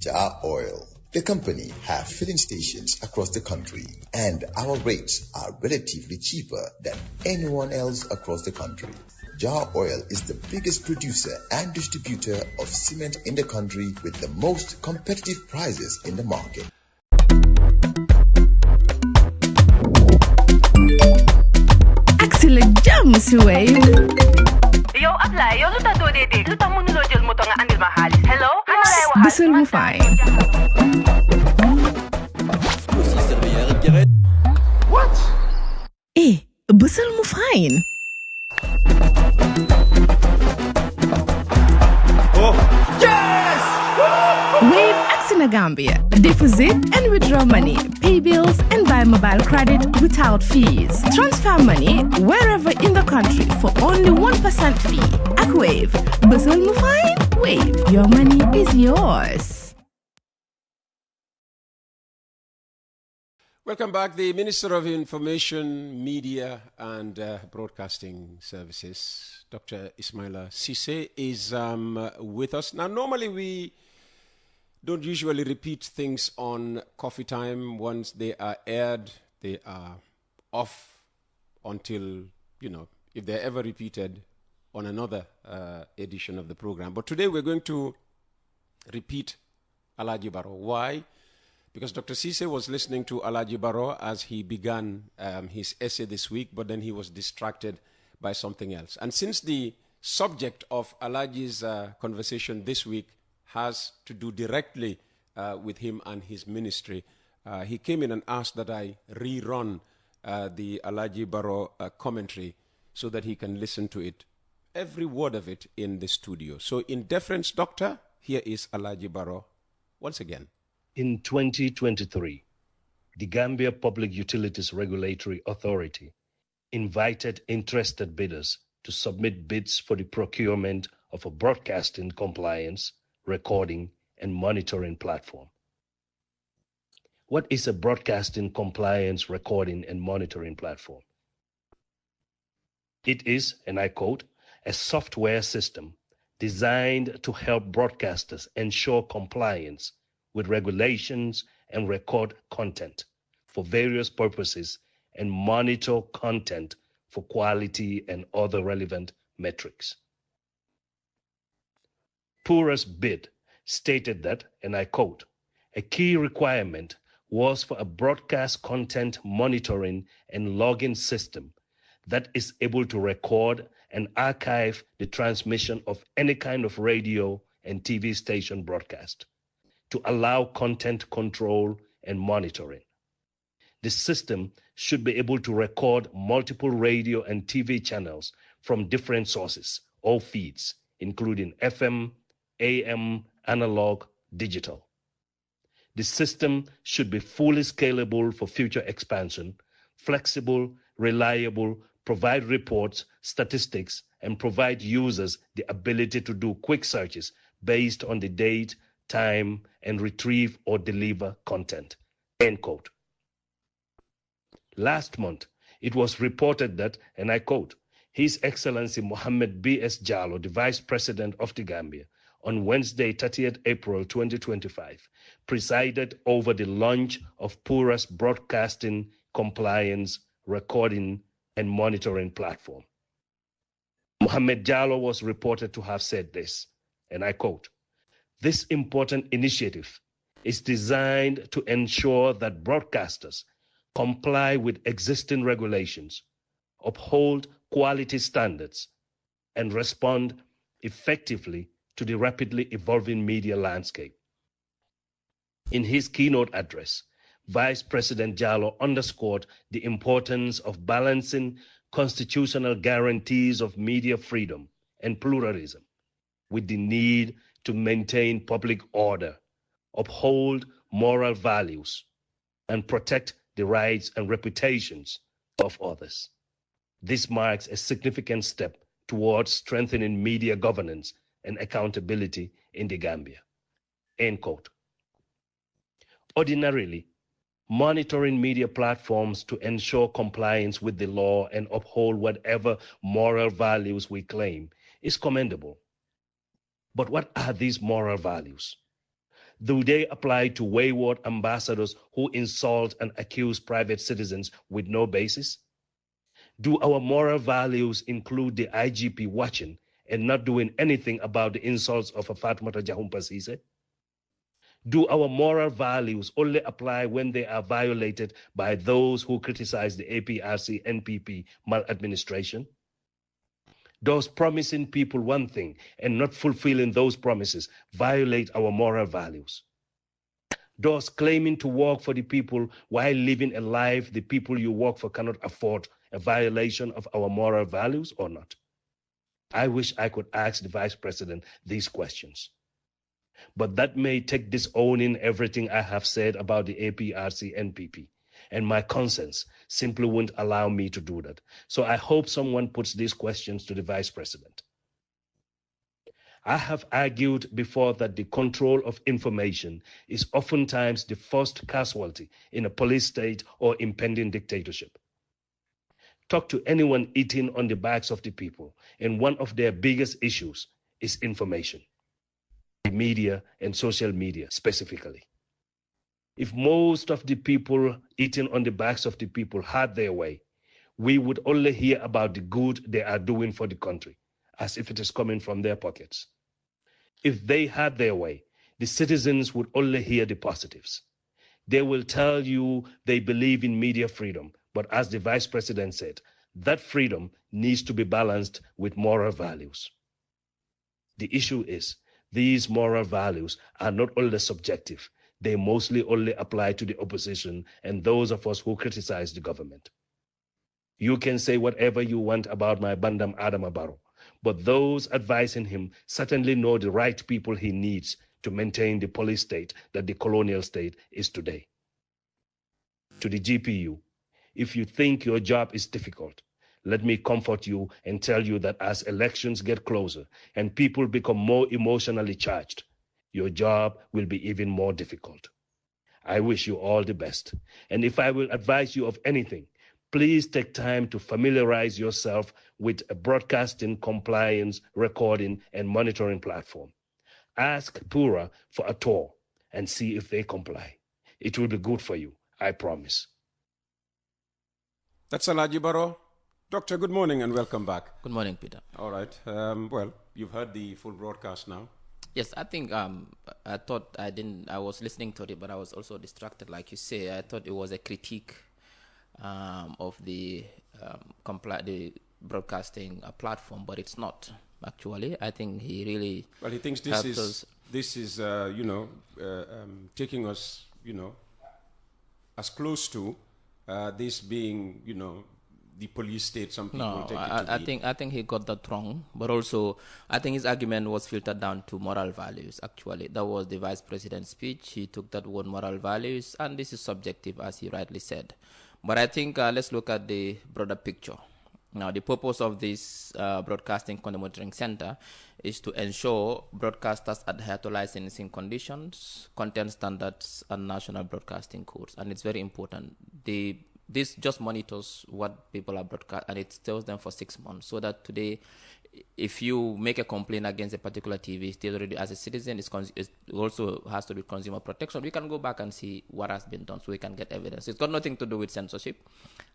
Jar Oil. The company have filling stations across the country, and our rates are relatively cheaper than anyone else across the country. Jar Oil is the biggest producer and distributor of cement in the country with the most competitive prices in the market. Axel jam si Wave. Yo, apply. Yo, luta do de. Luta mo nulo jël moto nga andil ma xaalis. Hello? Bisul mu fine. What? Bisul mu fine. Oh, yes! Wave Axina Gambia. Deposit and withdraw money, pay bills and buy mobile credit without fees. Transfer money wherever in the country for only 1% fee. At Wave. Bisul mu fine? Wave. Your money is yours. Welcome back. The Minister of Information, Media and Broadcasting Services, Dr. Ismaila Ceesay, is with us. Now, normally we don't usually repeat things on Coffee Time. Once they are aired, they are off until, if they're ever repeated on another edition of the program. But today we're going to repeat Alagie Barrow. Why? Because Dr. Ceesay was listening to Alagie Barrow as he began his essay this week, but then he was distracted by something else. And since the subject of Alagie's conversation this week has to do directly with him and his ministry, he came in and asked that I rerun the Alagie Barrow commentary so that he can listen to it, every word of it, in the studio. So in deference, Doctor, here is Alagie Barrow once again. In 2023, the Gambia Public Utilities Regulatory Authority invited interested bidders to submit bids for the procurement of a broadcasting compliance, recording, and monitoring platform. What is a broadcasting compliance, recording, and monitoring platform? It is, and I quote, a software system designed to help broadcasters ensure compliance with regulations and record content for various purposes and monitor content for quality and other relevant metrics. PURA's bid stated that, and I quote, a key requirement was for a broadcast content monitoring and logging system that is able to record and archive the transmission of any kind of radio and TV station broadcast, to allow content control and monitoring. The system should be able to record multiple radio and TV channels from different sources or feeds, including FM, AM, analog, digital. The system should be fully scalable for future expansion, flexible, reliable, provide reports, statistics, and provide users the ability to do quick searches based on the date, time, and retrieve or deliver content, end quote. Last month, it was reported that, and I quote, His Excellency Mohammed B.S. Jallow, the Vice President of the Gambia, on Wednesday, 30th April 2025, presided over the launch of PURA's Broadcasting Compliance, Recording, and Monitoring Platform. Mohammed Jallow was reported to have said this, and I quote, this important initiative is designed to ensure that broadcasters comply with existing regulations, uphold quality standards, and respond effectively to the rapidly evolving media landscape. In his keynote address, Vice President Jallow underscored the importance of balancing constitutional guarantees of media freedom and pluralism with the need to maintain public order, uphold moral values, and protect the rights and reputations of others. This marks a significant step towards strengthening media governance and accountability in the Gambia. End quote. Ordinarily, monitoring media platforms to ensure compliance with the law and uphold whatever moral values we claim is commendable. But what are these moral values? Do they apply to wayward ambassadors who insult and accuse private citizens with no basis? Do our moral values include the IGP watching and not doing anything about the insults of a Fatmata Jahumpa Ceesay? Do our moral values only apply when they are violated by those who criticize the APRC NPP maladministration? Does promising people one thing and not fulfilling those promises violate our moral values? Does claiming to work for the people while living a life the people you work for cannot afford a violation of our moral values or not? I wish I could ask the Vice President these questions. But that may take disowning everything I have said about the APRC NPP, and my conscience simply won't allow me to do that. So I hope someone puts these questions to the Vice President. I have argued before that the control of information is oftentimes the first casualty in a police state or impending dictatorship. Talk to anyone eating on the backs of the people, and one of their biggest issues is information. The media and social media specifically. If most of the people eating on the backs of the people had their way, we would only hear about the good they are doing for the country, as if it is coming from their pockets. If they had their way, the citizens would only hear the positives. They will tell you they believe in media freedom, but as the Vice President said, that freedom needs to be balanced with moral values. The issue is, these moral values are not only subjective, they mostly only apply to the opposition and those of us who criticize the government. You can say whatever you want about my Bandam Adama Barrow, but those advising him certainly know the right people he needs to maintain the police state that the colonial state is today. To the GPU, if you think your job is difficult, let me comfort you and tell you that as elections get closer and people become more emotionally charged, your job will be even more difficult. I wish you all the best. And if I will advise you of anything, please take time to familiarize yourself with a broadcasting compliance, recording, and monitoring platform. Ask PURA for a tour and see if they comply. It will be good for you, I promise. That's Alagie Barrow. Doctor, good morning and welcome back. Good morning, Peter. All right. Well, you've heard the full broadcast now. Yes, I think I thought I was listening to it, but I was also distracted, like you say. I thought it was a critique of the broadcasting platform, but it's not, actually. I think he really... Well, he thinks this is taking us, as close to this being, the police state. Some people take it to I think he got that wrong, but also I think his argument was filtered down to moral values. Actually, that was the Vice President's speech. He took that word moral values, and this is subjective, as he rightly said. But I think let's look at the broader picture. Now, the purpose of this Broadcasting Content Monitoring Center is to ensure broadcasters adhere to licensing conditions, content standards, and national broadcasting codes. And it's very important. This just monitors what people are broadcast, and it tells them for 6 months, so that today, if you make a complaint against a particular TV station already as a citizen, it also has to do with consumer protection. We can go back and see what has been done, so we can get evidence. It's got nothing to do with censorship,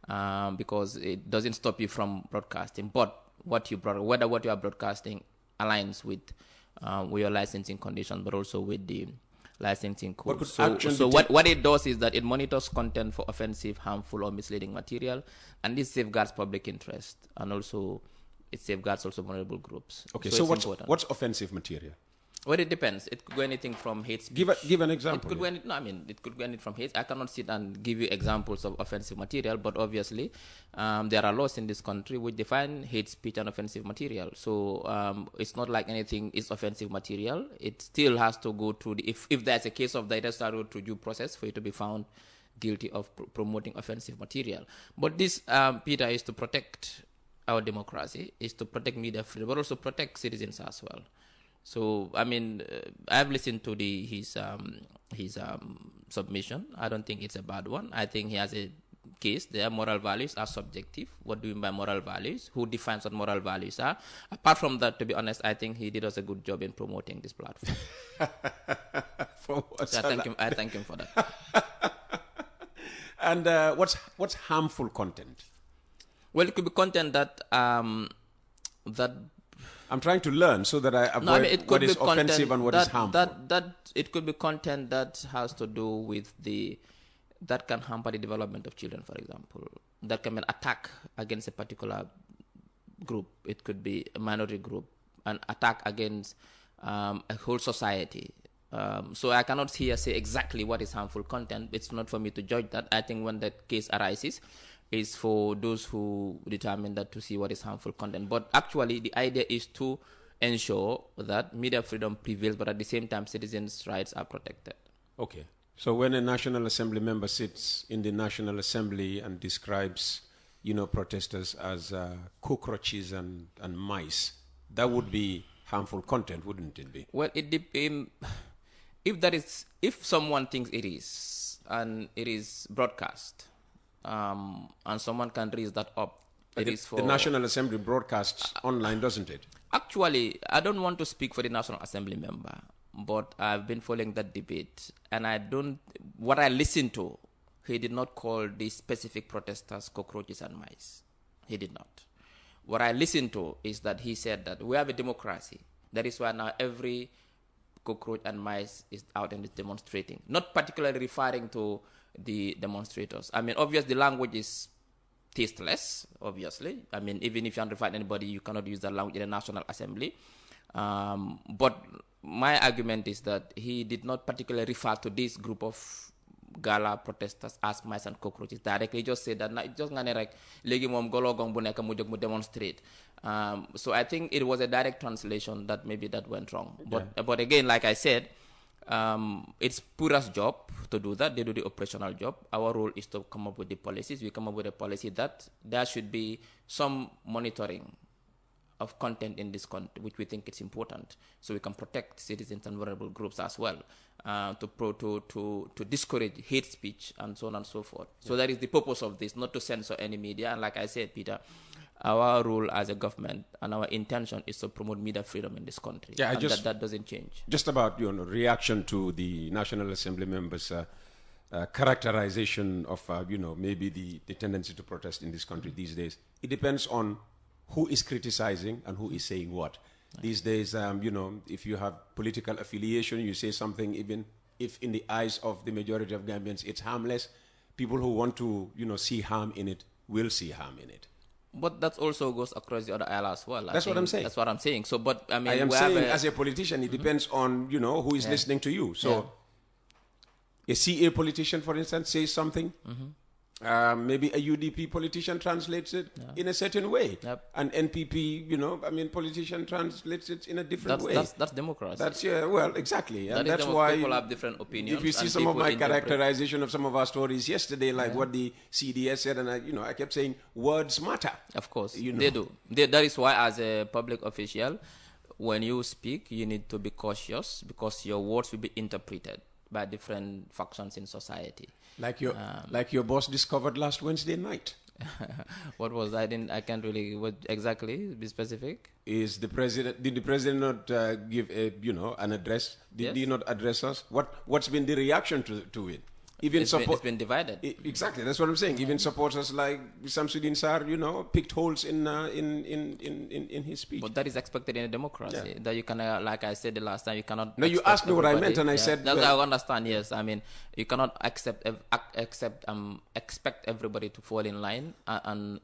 because it doesn't stop you from broadcasting. But whether what you are broadcasting aligns with your licensing conditions, but also with the licensing code. So what it does is that it monitors content for offensive, harmful, or misleading material, and this safeguards public interest, and also it safeguards also vulnerable groups. Okay, so what's offensive material? Well, it depends. It could go anything from hate speech. Give an example. It could go it could go anything from hate. I cannot sit and give you examples of offensive material, but obviously there are laws in this country which define hate speech and offensive material. So it's not like anything is offensive material. It still has to go through if there's a case of that, it has to go through due process for you to be found guilty of promoting offensive material. But this, Peter, is to protect our democracy, is to protect media freedom, but also protect citizens as well. So, I mean, I've listened to his submission. I don't think it's a bad one. I think he has a case. Their moral values are subjective. What do you mean by moral values? Who defines what moral values are? Apart from that, to be honest, I think he did us a good job in promoting this platform. for what's I thank him for that. And what's harmful content? Well, it could be content that that. I'm trying to learn so that I avoid it could what is be content offensive and what is harmful. That it could be content that has to do with that can hamper the development of children, for example. That can be an attack against a particular group. It could be a minority group, an attack against a whole society. So I cannot here say exactly what is harmful content. It's not for me to judge that. I think when that case arises, is for those who determine that to see what is harmful content. But actually, the idea is to ensure that media freedom prevails, but at the same time, citizens' rights are protected. Okay. So when a National Assembly member sits in the National Assembly and describes, protesters as cockroaches and mice, that would be harmful content, wouldn't it be? Well, if someone thinks it is, and it is broadcast, and someone can raise that up, the National Assembly broadcasts online, doesn't it? Actually, I don't want to speak for the National Assembly member, but I've been following that debate, and what I listened to, he did not call the specific protesters cockroaches and mice. He did not. What I listened to is that he said that we have a democracy. That is why now every cockroach and mice is out and is demonstrating. Not particularly referring to the demonstrators. I mean, obviously, the language is tasteless, obviously. I mean, even if you want to fight anybody, you cannot use that language in the National Assembly. But my argument is that he did not particularly refer to this group of gala protesters as mice and cockroaches directly. He just said that just nga ne rek legi mom golo gong bu nek mu jog mu demonstrate. So I think it was a direct translation that maybe that went wrong. But again, like I said, it's PURA's job to do that. They do the operational job. Our role is to come up with the policies. We come up with a policy that there should be some monitoring of content in this country, which we think is important, so we can protect citizens and vulnerable groups as well, to discourage hate speech and so on and so forth. So that is the purpose of this, not to censor any media. And like I said, Peter, our role as a government and our intention is to promote media freedom in this country. Yeah, that doesn't change. Just about reaction to the National Assembly members' characterization of maybe the tendency to protest in this country these days. It depends on who is criticizing and who is saying what. These days, if you have political affiliation, you say something, even if in the eyes of the majority of Gambians it's harmless, people who want to see harm in it will see harm in it. But that also goes across the other aisle as well. That's what I'm saying. That's what I'm saying. So, but I mean, I am saying as a politician, it depends on who is listening to you. So, a CA politician, for instance, says something. Maybe a UDP politician translates it in a certain way. An NPP, politician translates it in a different way. That's democracy. That's exactly. And that's why people have different opinions. If you see some of my characterization of some of our stories yesterday, like what the CDS said, and I kept saying words matter. Of course, they do. That is why, as a public official, when you speak, you need to be cautious because your words will be interpreted by different factions in society. Like your boss discovered last Wednesday night. What was that? I can't really exactly be specific. Did the president not give an address? Did he not address us? What's been the reaction to it? It's been divided. Exactly, that's what I'm saying. Even supporters like Samsudin Sar, picked holes in his speech. But that is expected in a democracy. That you can, like I said the last time, you cannot. No, you asked me what I meant, and I said. That's I understand. Yes, I mean you cannot expect everybody to fall in line, and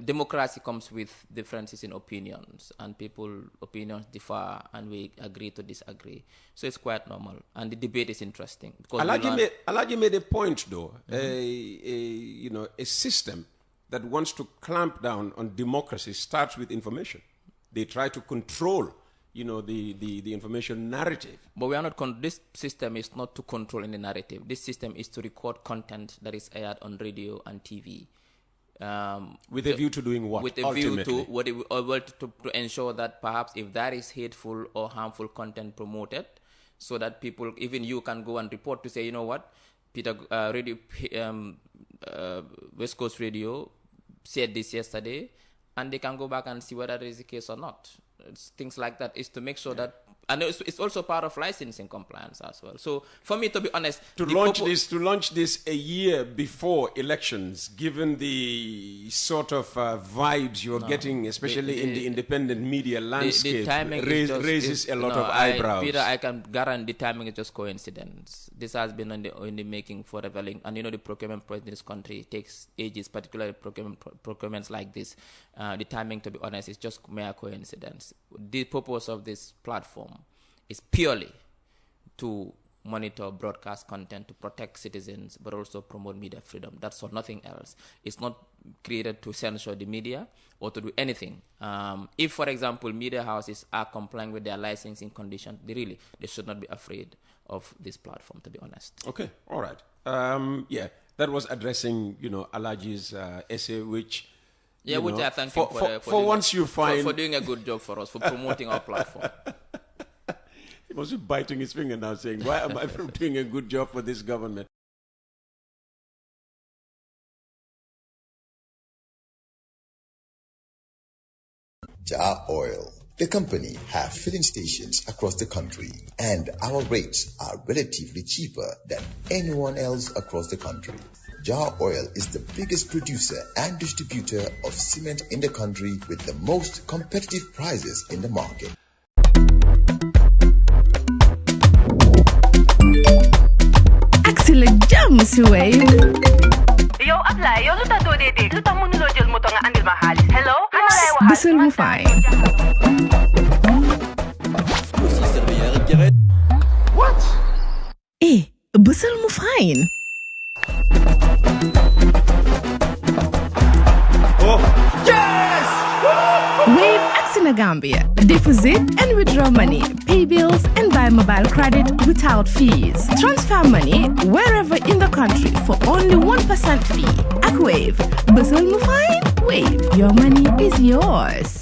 democracy comes with differences in opinions, and people's opinions differ, and we agree to disagree. So it's quite normal, and the debate is interesting. Alagie made a point, though. A system that wants to clamp down on democracy starts with information. They try to control, the information narrative. But we are not. This system is not to control any narrative. This system is to record content that is aired on radio and TV. With a view to doing what? With a view to ensure that perhaps if there is hateful or harmful content promoted, so that people, even you, can go and report to say, you know what, Peter, West Coast Radio said this yesterday, and they can go back and see whether it is the case or not. It's things like that is to make sure that And it's also part of licensing compliance as well. So for me, to be honest, to launch this a year before elections, given the sort of vibes you're getting, especially in the independent media landscape, raises a lot of eyebrows. Peter, I can guarantee the timing is just coincidence. This has been in the making forever, and the procurement process in this country takes ages, particularly procurements like this. The timing, to be honest, is just mere coincidence. The purpose of this platform is purely to monitor broadcast content, to protect citizens, but also promote media freedom. That's all, nothing else. It's not created to censor the media or to do anything. If, for example, media houses are complying with their licensing conditions, they should not be afraid of this platform, to be honest. Okay, all right. That was addressing, Alagie's essay, which... Yeah, which I thank him for doing a good job for us, for promoting our platform. He must be biting his finger now, saying, why am I doing a good job for this government? Jar Oil, the company, have filling stations across the country, and our rates are relatively cheaper than anyone else across the country. Jar Oil is the biggest producer and distributor of cement in the country with the most competitive prices in the market. Axila jam si Wave. Yo, apply. Yo, luta do dede. Luta mo nulo jël moto nga andil ma xaalis. Hello? Busel mu fine. What? Busel mu fine. Oh, yes! Wave Axina Gambia. Deposit and withdraw money, pay bills and buy mobile credit without fees. Transfer money wherever in the country for only 1% fee. Ak Wave. Busel mu fine. Wave. Your money is yours.